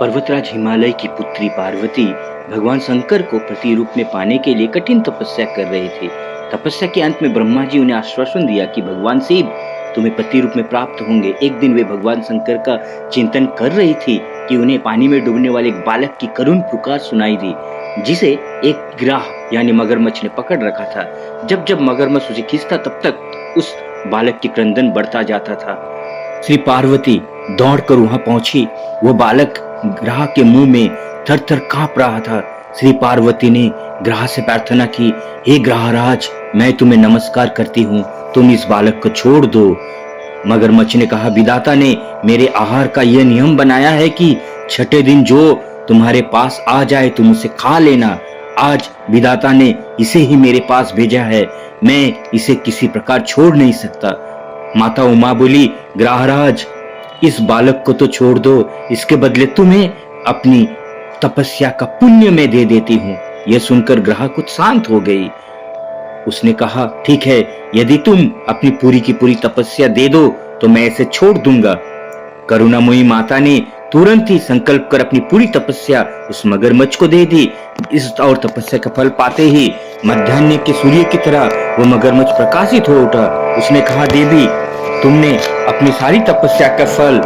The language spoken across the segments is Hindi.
पर्वतराज हिमालय की पुत्री पार्वती भगवान शंकर को पति रूप में पाने के लिए कठिन तपस्या कर रहे थे। तपस्या के अंत में ब्रह्मा जी उन्हें आश्वासन दिया कि भगवान शिव तुम्हें पति रूप में प्राप्त होंगे। एक दिन वे भगवान शंकर का चिंतन कर रही थी कि उन्हें पानी में डूबने वाले एक बालक की करुण पुकार सुनाई दी, जिसे एक गिराह यानी मगरमच्छ ने पकड़ रखा था। जब जब मगरमच्छ उसे खींचता तब तक उस बालक की क्रंदन बढ़ता जाता था। श्री पार्वती दौड़कर वहां पहुंची। वो बालक ग्रह के मुंह में थर थर कांप रहा था। श्री पार्वती ने ग्रह से प्रार्थना की, हे ग्रहराज, मैं तुम्हें नमस्कार करती हूँ, तुम इस बालक को छोड़ दो। मगरमच्छ ने कहा, विधाता ने मेरे आहार का यह नियम बनाया है कि छठे दिन जो तुम्हारे पास आ जाए तुम उसे खा लेना। आज विधाता ने इसे ही मेरे पास भेजा है, मैं इसे किसी प्रकार छोड़ नहीं सकता। माता उमा बोली, ग्रहराज, इस बालक को तो छोड़ दो, इसके बदले तुम्हें अपनी तपस्या का पुण्य मैं दे देती हूँ। यह सुनकर ग्रह कुछ शांत हो गई। उसने कहा, ठीक है, यदि तुम अपनी पूरी की पूरी तपस्या दे दो तो मैं इसे छोड़ दूंगा। करुणामयी माता ने तुरंत ही संकल्प कर अपनी पूरी तपस्या उस मगरमच्छ को दे दी। इस और तपस्या का फल पाते ही मध्याह्न के सूर्य की तरह वो मगरमच्छ प्रकाशित हो उठा। उसने कहा, देवी, तुमने अपनी सारी तपस्या का फल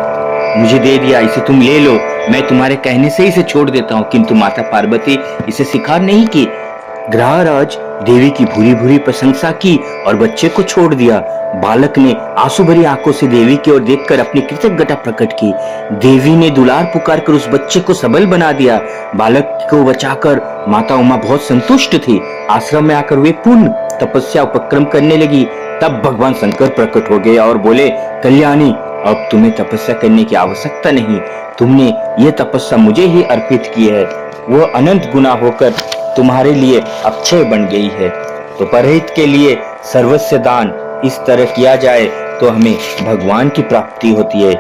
मुझे दे दिया, इसे तुम ले लो, मैं तुम्हारे कहने से इसे छोड़ देता हूँ। किंतु माता पार्वती इसे स्वीकार नहीं की। ग्रहराज देवी की भूरी भूरी प्रशंसा की और बच्चे को छोड़ दिया। बालक ने आंसू भरी आंखों से देवी की ओर देखकर अपनी कृतज्ञता प्रकट की। देवी ने दुलार पुकार कर उस बच्चे को सबल बना दिया। बालक को बचाकर माता उमा बहुत संतुष्ट थी। आश्रम में आकर वे पूर्ण तपस्या उपक्रम करने लगी। तब भगवान शंकर प्रकट हो गए और बोले, कल्याणी, अब तुम्हें तपस्या करने की आवश्यकता नहीं, तुमने ये तपस्या मुझे ही अर्पित की है, वो अनंत गुना होकर तुम्हारे लिए अक्षय बन गई है। तो परहित के लिए सर्वस्व दान इस तरह किया जाए तो हमें भगवान की प्राप्ति होती है।